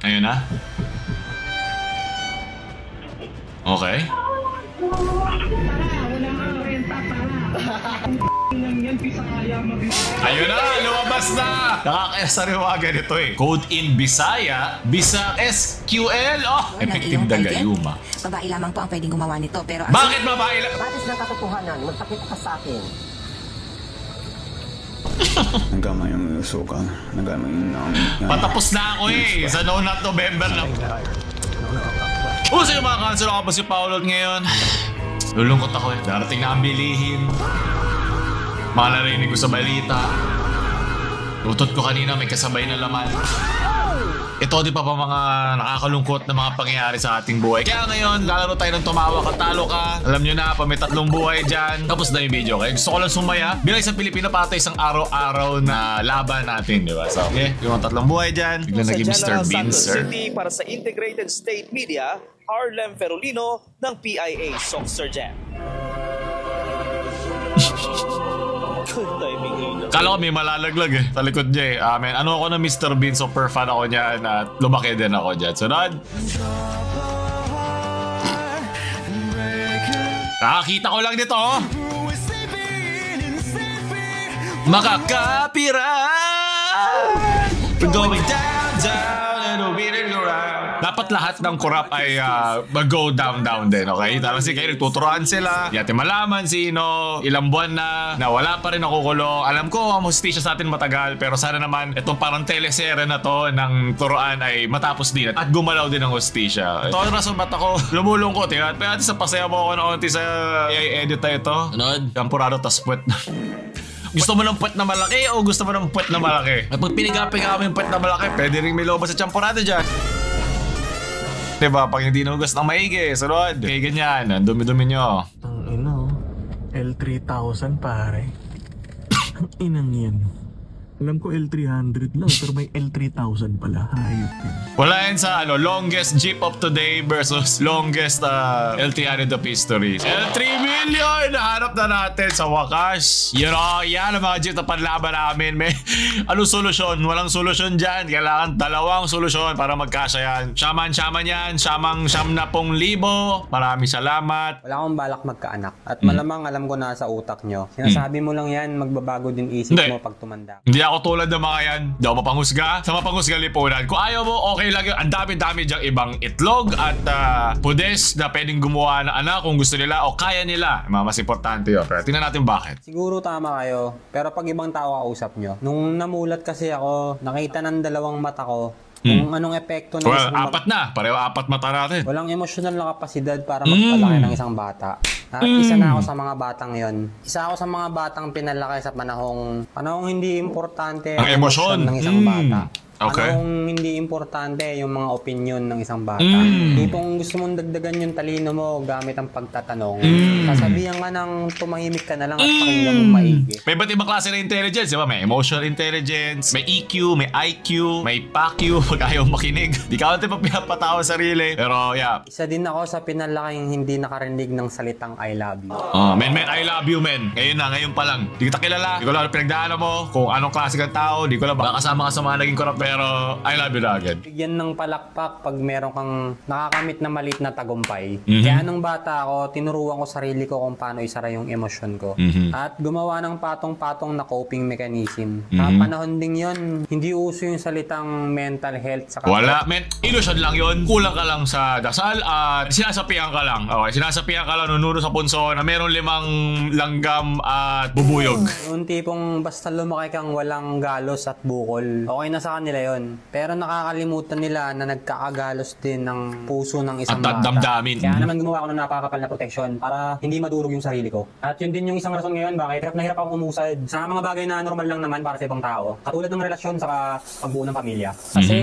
Ayun na. Okay. Ayun na, lumabas na! Nakakasariwagan ito eh. Code in Bisaya, Bisa SQL. Oh, effective dagayuma. Babae lamang po ang pwedeng gumawa nito, pero... Bakit babae lang? Batis ng katotohanan, magpakita ka sa akin. Nagkamay ang suka. Nagkamay ang... Patapos na ako eh. Sa No Not November na. Sige mga cancel, ako pa si Paolo ngayon. Lulungkot ako eh. Darating na ang bilihin. Mga narinig ko sa balita. Utot ko kanina may kasabay na laman. Ito di pa mga nakakalungkot na mga pangyayari sa ating buhay. Kaya ngayon, lalaro tayo ng tumawa ka, talo ka. Alam nyo na, pa may 3 buhay dyan. Tapos na yung video, okay? Gusto ko lang sumaya. Bilang isang Pilipino pa ito isang araw-araw na laban natin, di ba? So, okay, yung 3 buhay dyan. Bigla naging Mr. Bean, sir. City para sa Integrated State Media, Harlem Ferolino ng PIA Soccer Jam. Kala ko may malalaglag eh sa likod niya eh. Ano ako na Mr. Bean, super fan ako niyan at lumaki din ako dyan. Sunod. Nakakita ko lang dito oh. Makakapira. We're going down, down and we're around. Dapat lahat ng corrupt ay mag-go down din, okay? Kasi kayo nagtuturoan sila, di natin malaman sino, ilang buwan na wala pa rin nakukulong. Alam ko ang hustisya sa atin matagal, pero sana naman itong parang telesere na to ng turoan ay matapos din at gumalaw din ang hustisya. Ito ang rason ba't ako lumulungkot eh. At pwede sa pasaya mo ako na konti sa AI-edit na ito. Sunod, Campurado tas puwet na. Gusto mo ng puwet na malaki o gusto mo ng puwet na malaki? At pag piniga-piga kami yung puwet na malaki, pwede rin may lobo sa Campurado dyan. Diba? Pag hindi nagugas ng maigi, sunod. Okay, ganyan. Ang dumi-dumi nyo. Ang ino, L3000 pare. Ang inang yan. Alam ko L300 lang, pero may L3000 pala. Hayop yan. Wala yan sa longest jeep of today versus longest L300 of history. L3 million! Nahanap na natin sa wakas. You know, yan ang mga jeep na panlaban namin. May anong solusyon? Walang solusyon dyan. Kailangan 2 solusyon para magkasya yan. Shaman yan. Siyam na 10,000. Maraming salamat. Wala akong balak magkaanak. At malamang alam ko na sa utak nyo. Sinasabi mo lang yan, magbabago din isip mo pag tumanda. Hindi ako tulad ng mga yan. Hindi ako mapanghusga. Sa mapanghusga lipunan. Kung ayaw mo, okay lang yun. Ang dami-dami dyang ibang itlog at pudes na pwedeng gumawa ng anak kung gusto nila o kaya nila. Mas importante yun. Pero tingnan natin bakit. Siguro tama kayo. Pero pag ibang tao kausap nyo, nung namulat kasi ako, nakita ng 2 mata ko kung anong epekto ng isang 4 na. Pareho 4 mata natin. Walang emosyonal na kapasidad para magpalaki ng isang bata. At isa na ako sa mga batang yon. Isa ako sa mga batang pinalaki sa panahong hindi importante ang emosyon ng isang bata. Okay. Anong hindi importante yung mga opinion ng isang bata. Tipong gusto mong dagdagan yung talino mo gamit ang pagtatanong. Sasabihan ka ng tumahimik ka na lang at pakinggan mo maigi. May iba't ibang klase ng intelligence, di ba? May emotional intelligence, may EQ, may IQ, may PAQ pag ayaw makinig. Di ka natin pa pinapatawa sarili. Pero yeah. Isa din ako sa pinalaking hindi nakarinig ng salitang I love you. Men, I love you, men. Ngayon pa lang. Di kita kilala. Di ko lang pinagdaanan mo kung anong klase kang tao. Di ko lang baka kasama ka sa mga naging corrupt. Pero I love you na agad. Bigyan ng palakpak pag meron kang nakakamit na maliit na tagumpay. Kaya nung bata ako, tinuruan ko sarili ko kung paano isara yung emosyon ko. At gumawa ng patong-patong na coping mechanism. Panahon din yon, hindi uso yung salitang mental health. Wala, men. Illusion lang yon. Kulang ka lang sa dasal at sinasapihan ka lang. Okay, sinasapihan ka lang nununo sa punso na meron 5 langgam at bubuyog. Yung tipong basta lumaki kang walang galos at bukol, okay na sa kanila yon. Pero nakakalimutan nila na nagkakagalos din ng puso ng isang bata. At damdamin. Kaya naman gumawa ako ng napakapal na protection para hindi madurog yung sarili ko. At yun din yung isang rason ngayon bakit hirap na hirap ako umusad sa mga bagay na normal lang naman para sa ibang tao. Katulad ng relasyon sa pagbuo ng pamilya. Kasi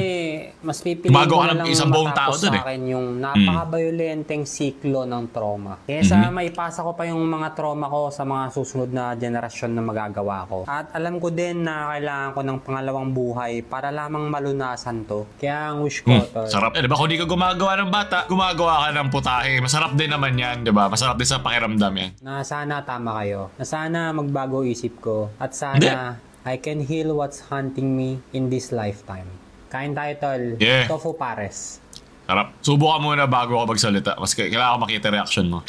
mas pipiliin ko na lang matapos sa akin yung napaka-violenteng siklo ng trauma. Kesa maipasa ko pa yung mga trauma ko sa mga susunod na generasyon na magagawa ko. At alam ko din na kailangan ko ng pangalawang buhay para lamang malunasan to. Kaya ang wish ko to. Sarap. Diba kung di ka gumagawa ng bata, gumagawa ka ng putahe. Masarap din naman yan, diba? Masarap din sa pakiramdam yan. Na sana tama kayo. Na sana magbago isip ko. At sana I can heal what's haunting me in this lifetime. Kain tayo, tol. Yeah. Tofu pares. Sarap. Subukan muna bago ako magsalita. Kasi kailangan ko makita reaction mo.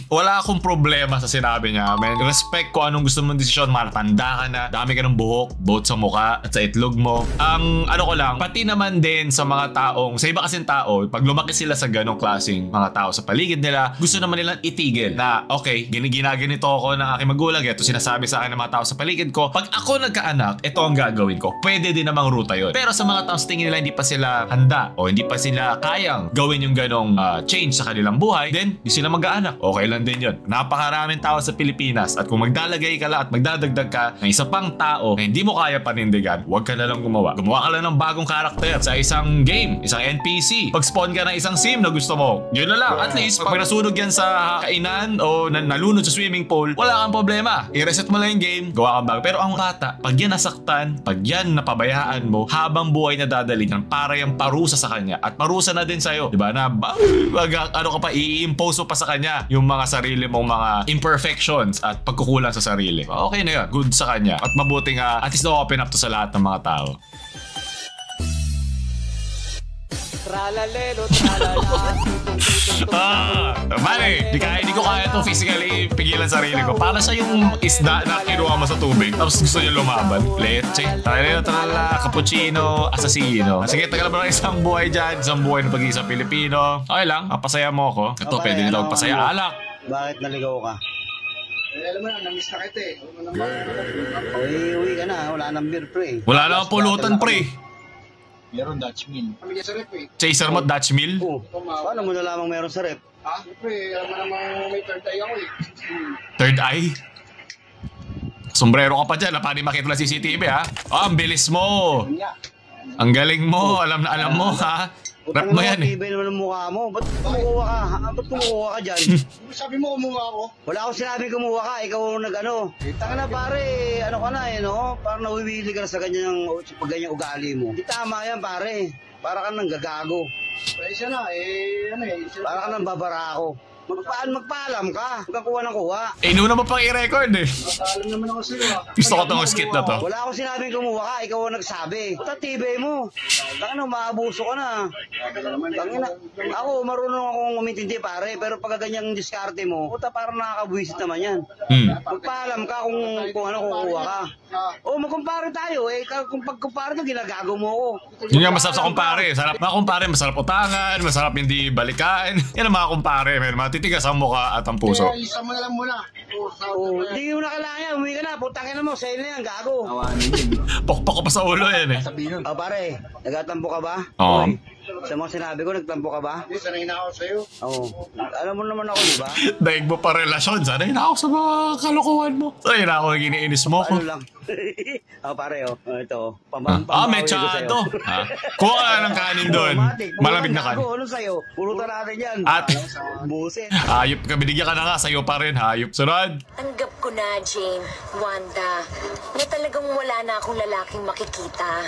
Wala akong problema sa sinabi niya. Man, respect ko anong gusto mong desisyon. Matanda ka na, dami ka ng buhok, both sa muka at sa itlog mo. Ang ano ko lang, pati naman din sa mga taong, sa iba kasing tao, pag lumaki sila sa ganong klaseng mga tao sa paligid nila, gusto naman nilang itigil na, okay, ginaganito ako ng aking magulang, ito sinasabi sa akin ng mga tao sa paligid ko. Pag ako nagkaanak, ito ang gagawin ko. Pwede din namang ruta yun. Pero sa mga tao sa tingin nila hindi pa sila handa o hindi pa sila kayang gawin yung ganong change sa kanilang buhay, then di sila mag-aanak. Okay lang din yun. Napakaraming tao sa Pilipinas at kung magdalagay ka lang at magdadagdag ka ng isa pang tao na hindi mo kaya panindigan, huwag ka na lang gumawa. Gumawa ka lang ng bagong karakter sa isang game, isang NPC. Pag-spawn ka ng isang sim na gusto mo, yun na lang. At least, pag nasunog yan sa kainan o nalunod sa swimming pool, wala kang problema. I-reset mo lang yung game, gawa kang bago. Pero ang bata, pag yan nasaktan, pag yan napabayaan mo, habang buhay na dadalhin yan, para yung parusa sa kanya. At parusa na din sa'yo. Diba? Na, ano ka pa, i-impose mo pa sa kanya yung mga sarili mong mga imperfections at pagkukulang sa sarili. Okay na yun. Good sa kanya. At mabuting at least na-open up to sa lahat ng mga tao. Tralalelo, tralala. Mali, hindi ko kaya ito physically pigilan sarili ko. Para sa yung isda na kinuha mo sa tubig tapos gusto niya lumaban. Leche, tralalelo, tralala, cappuccino, assassino. Sige, tagal ba ng isang buhay dyan? Isang buhay ng pag-iisang Pilipino. Okay lang, papasaya mo ako. Ito, pwede nito magpasaya. Alak! Bakit naligaw ka? Alam mo na, namiss na kita eh. Uwi ka na, wala nang beer pre. Wala lang pulutan pre. Meron Dutch Mill. Kami niya sa rep eh. Chaser mo, Dutch Mill? Oh, paano mo nalamang meron sa rep? Ha? Pre, alam mo namang may third eye ako eh. Third eye? Sombrero ka pa dyan, paano makita na CCTV ha? Oh, ang bilis mo! Ang galing mo, alam na alam mo ha? Rap mo yan eh. Tibay naman ang mukha mo. Ba't kumukuha ka? Ba't kumukuha ka dyan? Sabi mo kumuha ako? Wala akong sinabing kumuha ka. Ikaw ang nag-ano. Tanga na pare, ano ka na eh no? Parang nawiwili ka na sa ganyang ugali mo. Hindi tama yan pare. Para ka nang gagago. Pwede siya na eh, ano eh. Para ka nang babarako. Magpaalam ka. Huwag kang kuha ng kuha. Eh, inuna mo pang i-record eh. Alam naman ako sa'yo ah. Gusto ko tong skit na to. Wala akong sinabing kumuha ka. Ikaw ang nagsabi. Tatibay mo. Tanga na, maabuso ka na. Tangina. Ako, marunong akong umintindi pare. Pero pag ganyang diskarte mo, puta parang nakakabwisit naman yan. Magpaalam ka kung ano kukuha ka. O, magkumpare tayo. Eh, kung pagkumpare to, ginagago mo ako. Yun nga masarap sa kumpare. Sarap mga kumpare, masarap utangan, masarap hindi balikan. Yan ang mga kumpare, man. Matitigas ang mukha at ang puso. Kaya isa mo na lang muna. Hindi mo na kailangan. Umuwi ka na. Putangin na mo. Sa'yo na yan, gago. Pokpok ko pa sa ulo yan eh. O pare, nagtatampo ka ba? Oo. Sa mga sinabi ko, nagtampo ka ba? Hindi, sanay na ako sa'yo. Oo. Alam mo naman ako, di ba? Daig mo pa relasyon. Sanay na ako sa mga kalokohan mo. Sanay na ako giniinis mo ko. Ano lang? Pare, ito. Mechado. Kuha ka ng kanin doon. Malamig na kanin. Ano sa'yo? Purutan natin yan. At buset. hayop ka, binigyan ka na nga. Sa'yo pa rin, hayop. Sunod. Tanggap ko na, Jane, Wanda, na talagang wala na akong lalaking makikita.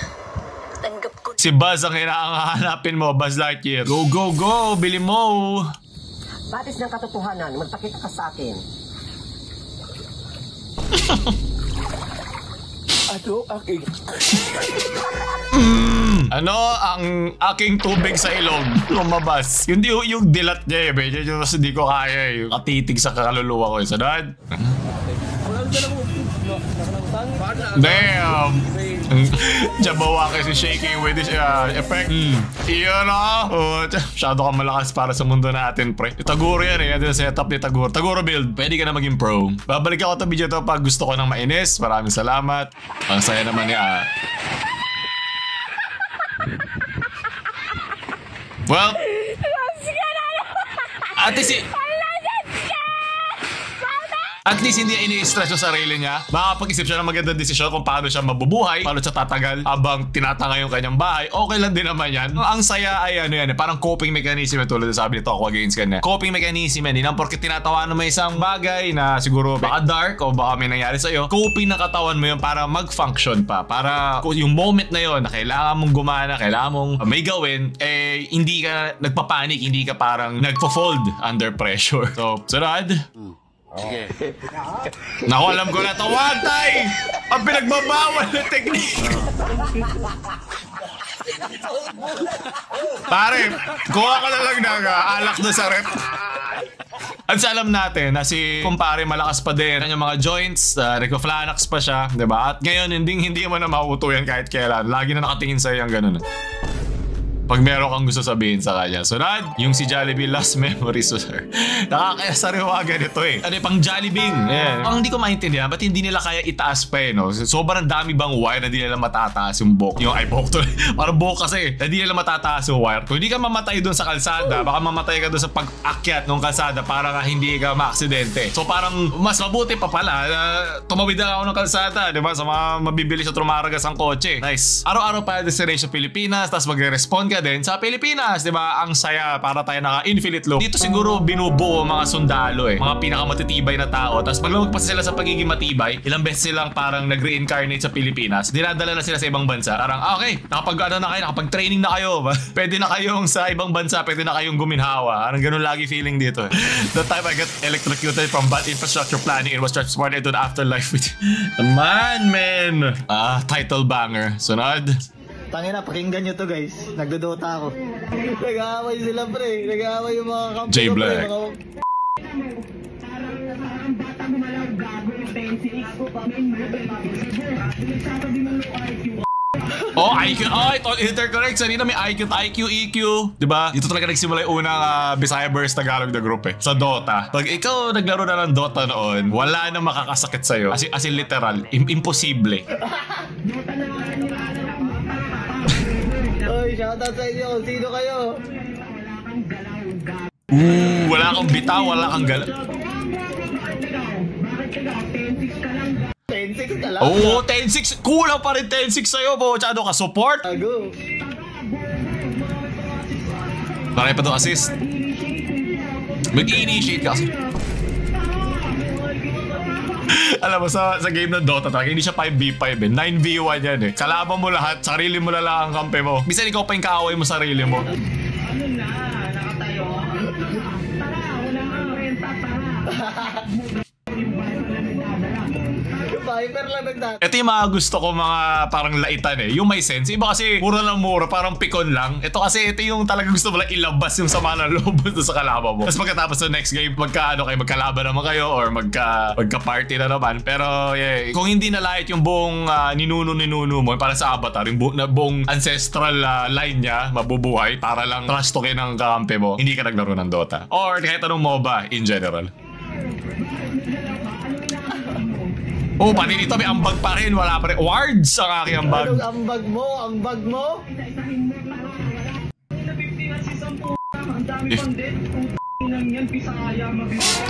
Tanggap ko. Si Buzz ang hinahanapin mo. Buzz Lightyear. Go, go, go. Bili mo. Batis ng katotohanan, magpakita ka sa akin. Ano ang aking tubig sa ilong lumabas? Yung dilat niya eh. Medyo hindi ko kaya eh. Katitig sa kaluluwa ko eh. Sunod. Damn! Jabawaki si Shaky with this effect. Iyon na! Masyado ka malakas para sa mundo natin, pre. Taguro yan eh. Yan din setup ni Taguro. Taguro build. Pwede ka na maging pro. Babalik ako ito video to pag gusto ko ng mainis. Maraming salamat. Ang saya naman ni well, at least hindi ini-stress yung sarili niya. Makapag-isip siya ng magandang desisyon kung paano siya mabubuhay, paano siya tatagal habang tinatanga yung kanyang bahay. Okay lang din naman yan. Ang saya ay ano yan, parang coping mechanism tulad na sabi nito ako against kanya. Coping mechanism yan. Hindi lang porke tinatawanan mo isang bagay na siguro baka dark o baka may nangyari sa'yo. Coping na katawan mo yun para mag-function pa. Para yung moment na yun na kailangan mong gumana, kailangan mong may gawin, eh hindi ka nagpapanik, hindi ka parang nagpo-fold under pressure. So, sunod. Sige. Naku, alam ko na ito. Wag, tay! Ang pinagbabawal na technique. Pare, kuha ka na lang ng alak na sa rep. At alam natin na si kumpare malakas pa din yung mga joints, nagpa-flanax pa siya, diba? At ngayon, hindi mo na mauuto yan kahit kailan. Lagi na nakatingin sa'yo yung ganun. Pag meron kang gusto sabihin sa kanya. Sunod, yung si Jollibee Last Memories. Nakakasariwagan ito eh. Ano pang Jollibee? Yeah. Ang hindi ko maintindihan, ba't hindi nila kaya itaas pa eh, no? Sobrang dami bang wire na di nila matataas yung buhok? Yung ay buhok to. Parang buhok kasi. Na di nila matataas yung wire. Kung hindi ka mamatay doon sa kalsada, baka mamatay ka doon sa pag-akyat ng kalsada para ka hindi ka maaksidente. So parang mas mabuti pa pala tumawid na ako ng kalsada, di ba? Sa mga mabibilis at trumaragas ang kotse. Nice. Araw-araw pa destination Pilipinas, tapos magre-respond ka din sa Pilipinas, di ba? Ang saya para tayo naka-infinite loop. Dito siguro binubuo mga sundalo eh. Mga pinakamatitibay na tao. Tapos pag lumagpas sila sa pagiging matibay, ilang beses silang parang nag-reincarnate sa Pilipinas. Dinadala na sila sa ibang bansa. Parang, okay, nakapag-training na kayo. Pwede na kayong sa ibang bansa, pwede na kayong guminhawa. Parang ganun lagi feeling dito eh. The time I got electrocuted from bad infrastructure planning, it was transported into the afterlife with... Man. Title banger. Sunod. Tangina, pakinggan nyo to guys. Nagdodota ako. Nag-aaway sila pre. Nag-aaway yung mga kampi J Black. Oh, IQ. Oh, ito intercorrect. Sanina may IQ, EQ. Diba? Dito talaga nagsimula yung unang Bisaya Burst Tagalog na group eh. Sa Dota. Pag ikaw naglaro na ng Dota noon, wala nang makakasakit sa'yo. As in literal. Imposible. Oy, shoutout sa inyo kung sino kayo. Wala kang bitaw, wala kang gala. 10-6 ka lang. Oo, 10-6. Kulang pa rin 10-6 sa'yo, po. Tsado ka, support. Ago. Bakit pa to assist? Mag-initiate ka kasi. Alam mo, sa game ng Dota talaga, hindi siya 5v5 eh. 9v1 yan eh. Kalaban mo lahat, sarili mo lang ang kampe mo. Bisan ikaw pa yung kaaway mo sarili mo. Viper lang nagdata. Ito yung mga gusto ko mga parang laitan eh. Yung may sense. Iba kasi mura lang mura, parang pikon lang. Ito kasi ito yung talagang gusto mo lang ilabas yung sama ng loob sa kalaban mo. Tapos pagkatapos sa next game, magkalaban naman kayo or magka-party na naman. Pero yeah, kung hindi na light yung buong ninuno mo, para sa Avatar, yung buong ancestral line niya, mabubuhay para lang trash talkin ng kakampi mo, hindi ka naglaro ng Dota. Or kahit anong MOBA in general. Oh, pati dito may ambag pa rin. Wala pa rin. Wards ang aking ambag. Anong ambag mo? Ambag mo?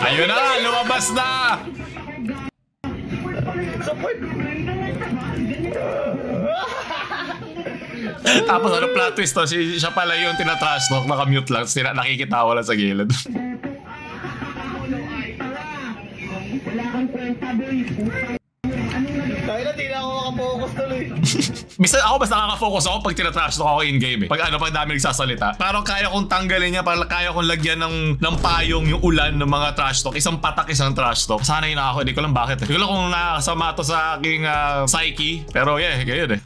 Ayun na! Lumabas na! Tapos ano plot twist to? Siya pala yung tinatrash talk, nakamute lang. Nakikitawa lang sa gilid. Kaya na, di na ako makapokus tuloy. Minsan ako mas nakaka-focus ako pag tinatrash talk ako in-game eh. Pag dami nagsasalita. Parang kaya kong tanggalin niya, parang kaya kong lagyan ng payong yung ulan ng mga trash talk. Isang patak, isang trash talk. Sana yun ako, hindi ko lang bakit eh. Hindi ko lang kung nakakasama to sa aking psyche. Pero yeah, ganyan eh.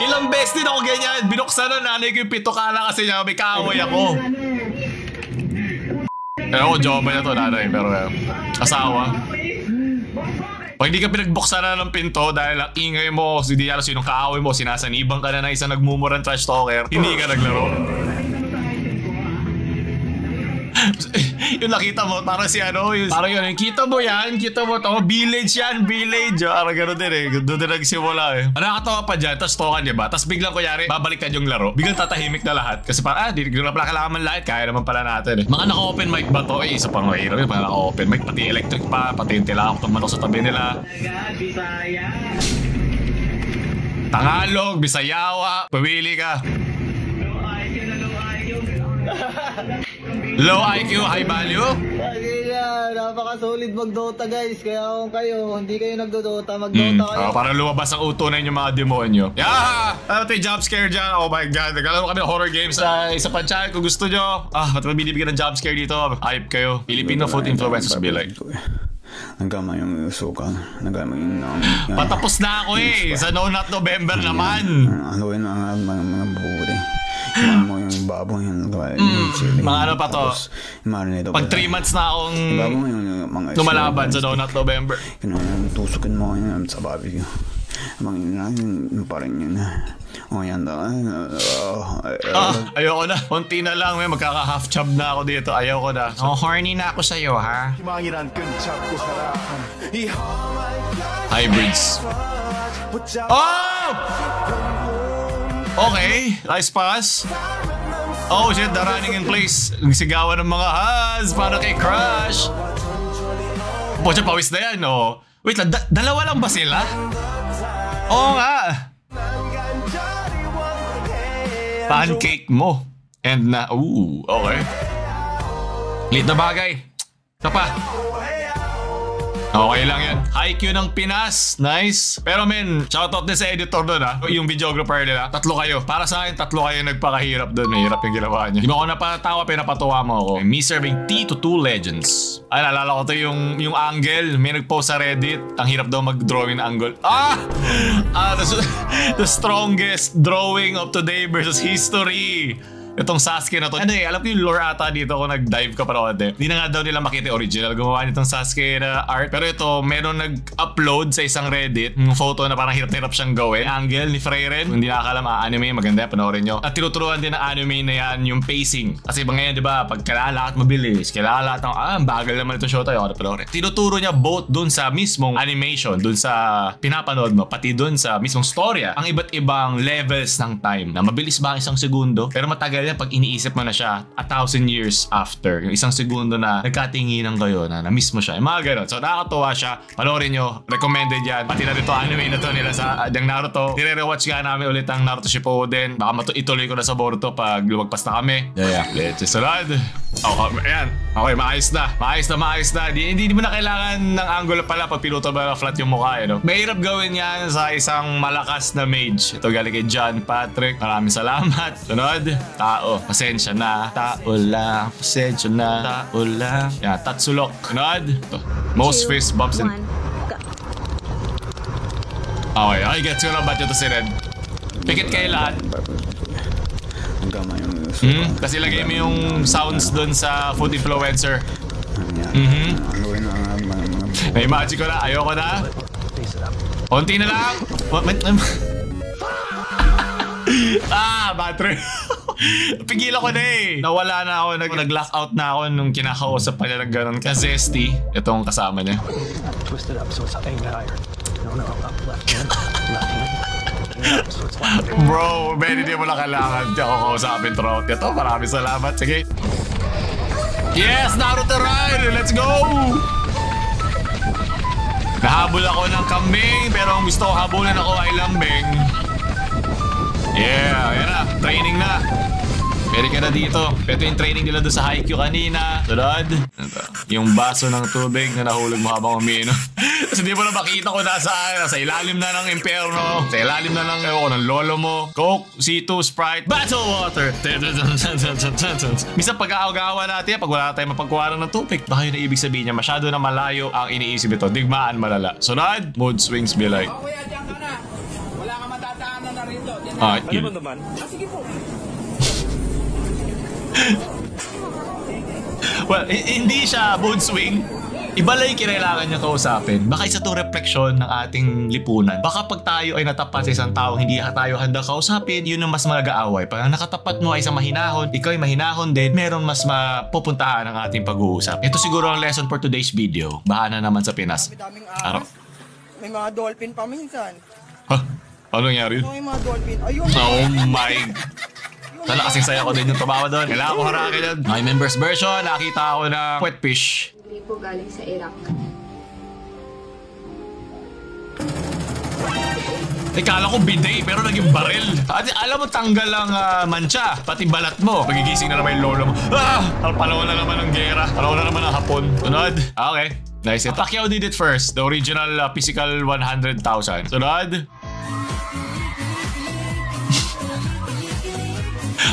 Ilang beses din ako ganyan. Binuksan na nanay ko yung pitukala kasi niya may kaaway ako. Ako, jowa niya to nanay, pero asawa. Pag hindi ka pinagbuksan na ng pinto dahil ang ingay mo, hindi alam sinong kaaway mo, sinasanibang ka na ng isang nagmumurang trash talker, hindi ka naglaro. Yung nakita mo, parang si ano, parang yun, kita mo to, village yan, village. Parang gano'n din eh, doon din nagsimula eh. Nakakatawa pa dyan, tapos tokan diba? Tapos biglang kunyari, babaliktad yung laro, biglang tatahimik na lahat. Kasi parang, di na pala kailangan man lahat, kaya naman pala natin eh. Mga naka-open mic ba to? Isa pang mahirap yun, mga naka-open mic, pati electric pa, pati yung tilakok tumanok sa tabi nila. Tagalog, Bisayawa, pawili ka. Low IQ, high value? Napaka-solid mag-Dota guys. Kaya kung hindi kayo nagdo-Dota, mag-Dota kayo. Para lumabas ang utunan yung mga demonyo. Yeah! Ano ito yung jump scare dyan? Oh my god. Naglalaro kami horror games sa isa pa channel kung gusto nyo. Ba't binibigyan ng jump scare dito? Hype kayo. Filipino food influencers be like. nagkama yung suka, nagkama yung Patapos na ako sa No Not November naman. Haluin na mga bubuti. Iwan mo yung baboy, yung chili. Mga ano pa to? Pag 3 months na akong lumalaban sa No Not November. Tusukin mo sa barbecue. Yung parang yun. O yan daw. Ayoko na. Kunti na lang. Magkaka-half chub na ako dito. Ayoko na. Horny na ako sa'yo, ha? Hybrids. Oh! Okay. Nice pass. Oh shit, the running in place. Sigawan ng mga has para kay Crush. Pocha, pawis na yan, oh. Wait lang, dalawa lang ba sila? Oo nga. Pancake mo. And na, okay. Lit na bagay. Ito pa. Okay lang yan. IQ ng Pinas. Nice. Pero men, shoutout din sa editor doon ha. Yung videographer nila. 3 kayo. Para sa akin, 3 kayo nagpakahirap doon. Mahirap yung ginawa niya. Di ba ako napatawa, pinapatuwa mo ako. Me serving tea to 2 legends. Ay, naalala ko to yung angle. May nagpost sa Reddit. Ang hirap daw mag-drawing ng angle. The strongest drawing of today versus history. Itong Sasuke na to. Ano alam ko yung lore ata dito kung nag-dive ka para konti. Hindi na nga daw nila makita original. Gumawa nitong Sasuke na art. Pero ito, meron nag-upload sa isang Reddit yung photo na parang hirap siyang gawin. Angle ni Freyren. Kung hindi nakakalam, anime, maganda yan, panoorin nyo. At tinuturuan din ng anime na yan yung pacing. Kasi ba ngayon, di ba, pag kailangan lahat mabilis, kailangan lahat ng, bagal naman itong show tayo. Panoorin. Tinuturo niya both dun sa mismong animation, dun sa pinapanood mo, pati dun sa mismong storya, ang iba't ibang levels ng time. Na mabilis ba ang 1 segundo? Pero matagal pag iniisip mo na siya 1,000 years after, yung 1 segundo na nagkatinginan kayo na na-miss mo siya, yung mga ganun. So nakakatuwa siya, panoorin nyo, recommended yan. Pati na dito anime na to nila sa yung Naruto. Nire-rewatch nga namin ulit ang Naruto Shippuden. Baka ituloy ko na sa Boruto pag lumagpas na kami. Let's salad. Ayan. Okay, maayos na. Maayos na. Hindi mo na kailangan ng angle pala pag pinuto ba flat yung mukha, no? Mahirap gawin yan sa isang malakas na mage. Ito galing kay John Patrick. Maraming salamat. Sunod. Tao. Pasensya na. Tao lang. Pasensya na. Tao lang. Yan. Tatsulok. Sunod. Ito. Most fist bumps in. Okay. Gets ko lang ba't ito si Red. Pikit kayo lahat. Kasi lagay mo yung sounds dun sa food influencer. May magic ko na. Ayoko na. Konti na lang. Battery. Pigilan ko na Nawala na ako. Nag-lock out na ako nung kinakausap pa niya ng ganun. Ka-zesty. Itong kasama niya. Bro, hindi mo na kailangan ako kausapin throughout ito. Maraming salamat. Sige. Yes, Naruto Ride! Let's go! Nahabol ako ng kambing, pero ang gusto ko habulin ako ay lambing. Yeah, yan na. Training na. Pwede ka na dito. Ito yung training nila doon sa Haikyuu kanina. Sunod. Yung baso ng tubig na nahulog mo habang umiinom. Kasi di mo na makita ko nasa ilalim na ng impyerno. Sa ilalim na ng lolo mo. Coke, C2, Sprite, Battle Water. Minsan pag-aagawa natin pag wala tayong mapagkuhanan ng tubig. Baka yun na ibig sabihin niya. Masyado na malayo ang iniisip ito. Digmaan malala. Sunod. Mood swings be like. Kuya, diyan ka na. Wala ka matatahanan na rito. Ano naman? Sige po. Well, hindi siya mood swing. Iba lang yung kailangan niya kausapin. Baka isa itong refleksyon ng ating lipunan. Baka pag tayo ay natapat sa isang tao, hindi tayo handa kausapin, yun ang mas mag-aaway. Pag nakatapat mo ay isang mahinahon, ikaw ay mahinahon din, meron mas mapupuntahan ang ating pag-uusap. Ito siguro ang lesson for today's video. Bahala naman sa Pinas. May mga dolphin pa minsan. Ano nangyari yun? May mga dolphin. Ayun. Oh my... Sana kasing saya ko din yung tumawa doon. Kailangan ko harakin yun. My members version, nakita ako ng wet fish. Hindi po galing sa Iraq. Kala ko bidet pero naging baril. At alam mo tanggal ang mancha, pati balat mo. Pagigising na naman yung lolo mo. Palawan na naman ng gera. Palawan na naman ng hapon. Sunod. Okay. Nice. Pacquiao did it first. The original physical 100,000. Sunod.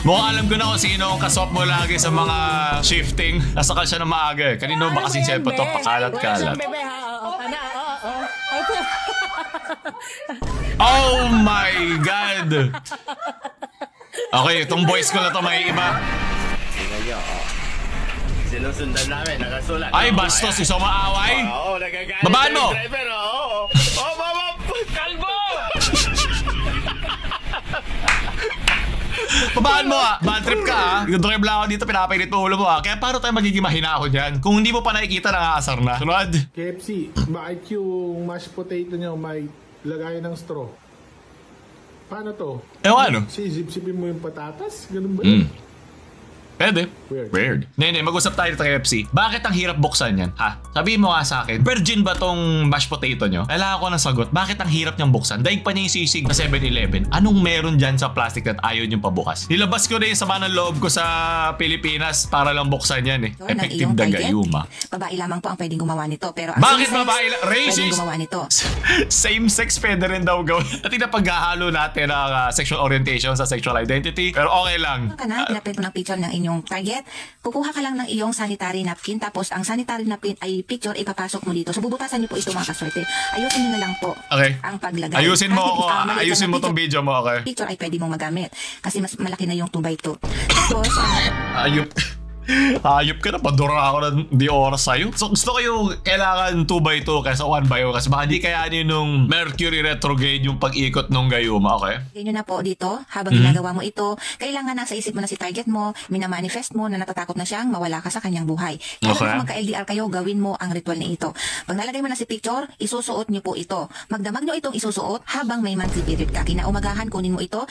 Mukhang alam ko na kung sino ang kaswap mo lagi sa mga shifting. Nasakal siya na maaga eh. Kanino ba kasing cellphone to? Pakalat-kalat. Oh my God! Okay, itong voice ko na to may iba. Sinusundan namin, nakasulat. Ay, bastos, isang maaway? Oo, nagagalit. Babaan mo! Kalbo! Babaan mo ah! Bad trip ka ah! Yung drive lang ako dito, pinapainit mo ulo mo ah. Kaya paano tayo magiging mahinahon yan? Kung hindi mo pa nakikita, nakakasar na. Sunod! KFC, bakit yung mashed potato nyo may lagay ng straw? Paano to? Ano? Sisip-sipin mo yung patatas? Ganun ba yun? Pwede. Weird. Nene, mag-usap tayo dito kay KFC. Bakit ang hirap buksan yan? Ha? Sabihin mo nga sa akin, virgin ba tong mashed potato nyo? Kailangan ko ng sagot. Bakit ang hirap niyang buksan? Daig pa niya yung sisig na 7-Eleven. Anong meron dyan sa plastic at ayaw niyong pabukas? Nilabas ko na yung sama ng loob ko sa Pilipinas para lang buksan yan eh. Effective na gayuma. Babae lamang po ang pwedeng gumawa nito. Pero bakit babae? Racist? Pwedeng gumawa nito. Same sex pwede rin daw gawin. At pinapaghahalo natin ang sexual orientation sa sexual identity. Pero okay lang. Pinapit mo ng picture ng inyong target, kukuha ka lang ng iyong sanitary napkin, tapos ang sanitary napkin ay picture, ipapasok mo dito. So bubutasan niyo po ito mga kaswerte. Ayusin niyo na lang po ang paglagay. Ayusin mo ako. Ayusin mo tong video mo, okay? Picture ay pwede mong magamit kasi mas malaki na yung 2x2. Tapos, Hayop ka na, padura ako ng di oras sa'yo. So gusto ko yung kailangan 2x2 kaysa 1x1 kasi baka di kayanin nung Mercury retrograde yung pag-ikot nung gayuma, okay? Ganyan na po dito, habang ginagawa mo ito, kailangan nasa isip mo na si target mo, minamanifest mo na natatakot na siyang mawala ka sa kanyang buhay. Kaya kung magka-LDR kayo, gawin mo ang ritual na ito. Pag nalagay mo na si picture, isusuot niyo po ito. Magdamag niyo itong isusuot habang may monthly period ka. Kinaumagahan, kunin mo ito.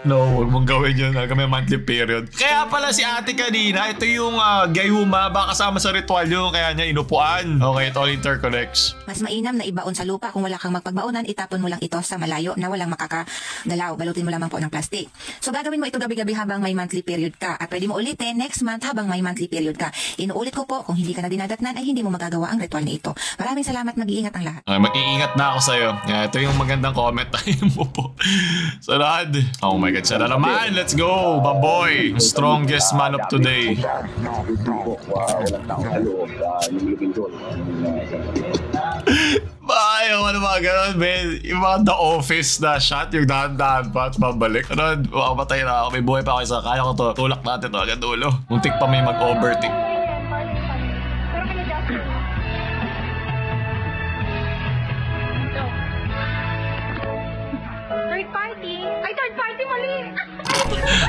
No, huwag mong gawin yun. May monthly period. Kaya pala si ate kanina, ito yung gayuma, baka kasama sa ritual yung kaya niya inupuan. Okay, it all interconnects. Mas mainam na ibaon sa lupa. Kung wala kang magpagbaonan, itapon mo lang ito sa malayo na walang makakagalaw. Balutin mo lamang po ng plastic. So gagawin mo ito gabi-gabi habang may monthly period ka. At pwede mo ulitin next month habang may monthly period ka. Inuulit ko po, kung hindi ka na dinadatnan ay hindi mo magagawa ang ritual na ito. Maraming salamat, mag-iingat ang lahat. Okay, mag-iingat na ako sa'yo. Yeah, ito yung magandang comment tayo mo po. Salad. Oh my God, siya na naman. Let's go, baboy. Strongest man of today. Ayaw ano mga ganun, man. Yung mga The Office na shot, yung dahan-dahan pa at babalik. Ano, makamatay na ako. May buhay pa ako isa. Kaya ko to. Tulak natin to agad ulo. Muntik pa may mag-overtake. Third party? Ay, third party mali!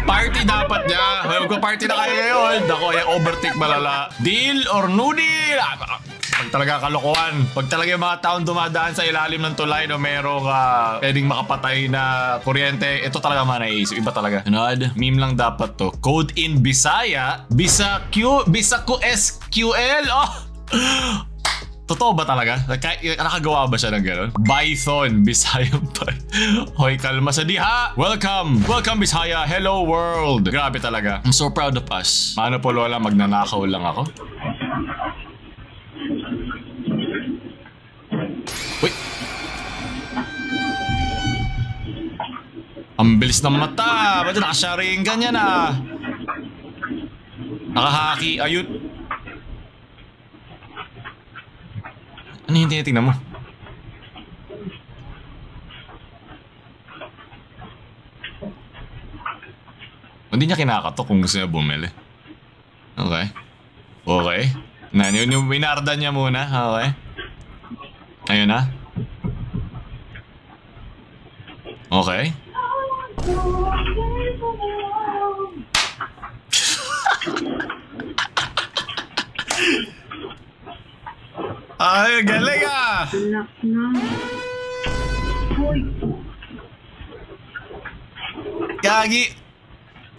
Party dapat niya. Magpa-party na kayo ngayon. Ako ay overtake malala. Deal or no deal? Pag talaga kalokohan. Pag talaga yung mga taon dumadaan sa ilalim ng tulay na merong pwedeng makapatay na kuryente, ito talaga mga naisip. Iba talaga. Anod, meme lang dapat to. Code in Bisaya. Bisaku SQL. Oh! Totoo ba talaga? Nakagawa ba siya ng gano'n? Python, Bisaya pa. Hoy, kalma sa diha! Welcome! Welcome, Bisaya! Hello, world! Grabe talaga. I'm so proud of us. Paano po, Lola? Magnanakaw lang ako? Uy! Ang bilis ng mata! Ba't nakasharing ganyan ah? Nakahaki. Ayun. Ano yung tinitingnan mo? Hindi niya kinakatok kung gusto niya bumili. Okay. Okay. Yung winarda niya muna. Okay. Ayun na. Okay. Ay, galing ah! Gagi!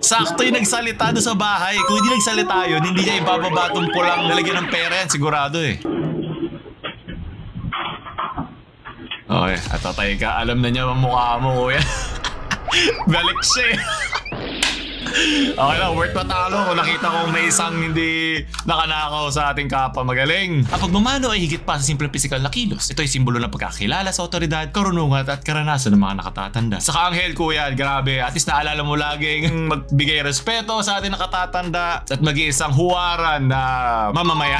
Sakto yung nagsalita doon sa bahay. Kung hindi nagsalita yun, hindi niya ibababa itong pulang nalagyan ng pera yan. Sigurado eh. Okay, atatay ka. Alam na niya ang mukha mo, kuya. Balik siya eh. Okay lang, worth matalo kung nakita kong may isang hindi nakanakaw sa ating kapwa magaling. Ang pagmamano ay higit pa sa simpleng pisikal na kilos. Ito ay simbolo ng pagkakilala sa otoridad, karunungan at karanasan ng mga nakatatanda. Saka Anghel kuya, grabe, at least naalala mo laging magbigay respeto sa ating nakatatanda at mag-iisang huwaran na mamamayan.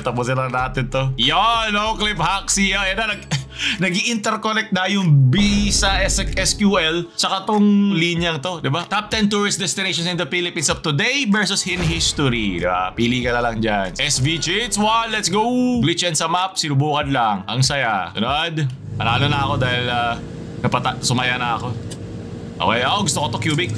Tapusin lang natin to. Yon, no clip hack siya. Yan na, nag-i-interconnect na yung B sa SQL saka tong linyang to, di ba? Top 10 tourist destinations in the Philippines of today versus in history, di ba? Pili ka na lang dyan. SV Cheats 1, let's go! Glitch yan sa map, sinubukan lang. Ang saya. Sunod. Panalo na ako dahil sumaya na ako. Okay, gusto ko to cubic.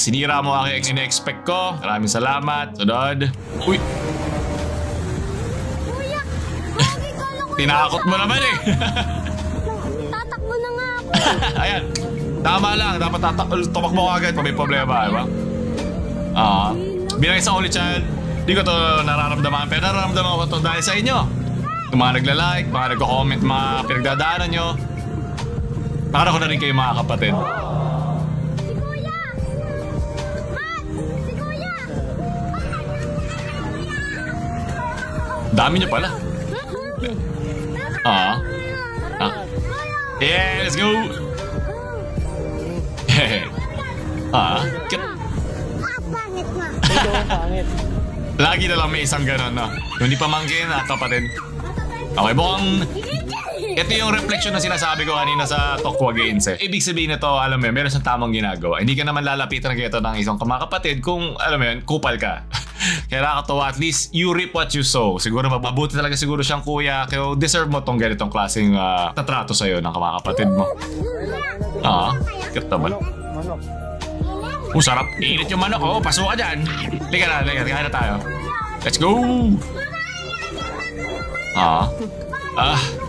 Sinira mo aking in-expect ko. Maraming salamat. Sunod. Uy! Tinakot mo naman eh. Tatakbo na nga ako. Ayan. Tama lang. Dapat tumakbo ka agad kung may problema, di ba? Bilang isang only child, di ko to nararamdaman. Pero nararamdaman ko to dahil sa inyo. Yung mga nagla-like, mga nagko-comment, mga pinagdadaanan nyo. Para ko na rin kayo mga kapatid. Si Kuya! Mat! Si Kuya! Dami nyo pala. Yeah, let's go. Pangit nga. Lagi na lang may isang ganon, no? Yung di pamangkin, kapatid. Okay, mukhang ito yung reflection na sinasabi ko kanina sa Tokwa Games eh. Ibig sabihin nito, alam mo yun, meron siyang tamang ginagawa. Hindi ka naman lalapitan ng ito ng isang kamakapatid kung, alam mo yun, kupal ka. Kaya nakakatawa, at least you reap what you sow. Siguro mabuti talaga siguro siyang kuya. Kaya deserve mo tong ganitong klaseng tatrato sa'yo ng kamakapatid mo. Cute naman. Sarap. Init yung manok. Pasok ka dyan. Liga na tayo. Let's go!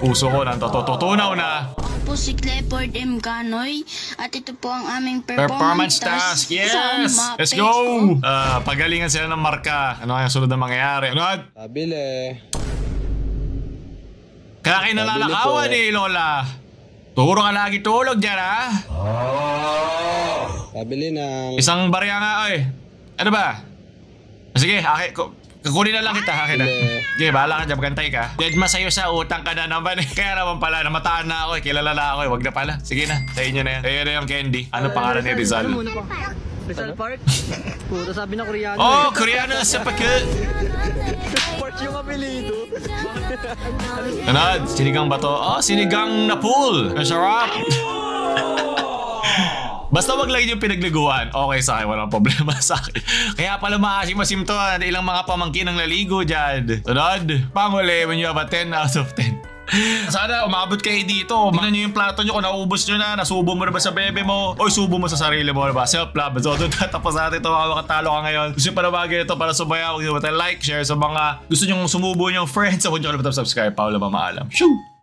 Puso ko nang tutunaw na. Ako po si Clifford M. Canoy at ito po ang aming performance task. Yes! Let's go! Pagalingan sila ng marka. Ano kaya sunod na mangyayari? Ano? Pabili. Kaya kayo nalalakawan eh, Lola. Turo ka lagi tulog dyan, ha? Pabili na. Isang barya nga, oy. Ano ba? Sige, kukunin na lang kita, akin na. Okay, bahala ka dyan, magantay ka. Dead masayo sa utang ka na naman eh. Kaya naman pala, namataan na ako eh. Kilala na ako eh. Wag na pala. Sige na, sa inyo na yan. Sa'yo na yung candy. Ano pangalan ni Rizal? Rizal Park? Puto sabi na Koreano. Koreano sa pagka. Park yung apelido. Ano? Sinigang ba to? Sinigang na pool. Ang sarap. Basta wag lang yung pinagliguan, okay sa akin, walang problema sa akin. Kaya pala maasim-masim to, ilang mga pamangkin ang laligo dyan. Sunod, panguli, when you have a 10 out of 10. Sana umabot kayo dito. Tignan nyo yung plato nyo kung naubos nyo na, nasubo mo na ba sa bebe mo, o subo mo sa sarili mo na ba? Self-love. So doon tatapos natin ito, mga makatalo ka ngayon. Gusto nyo pa na bagay ito para sumaya, huwag nyo like, share sa mga gusto nyo sumubo nyo friends. Huwag nyo kalimutan subscribe. Paolo Mamaalam. Shoo!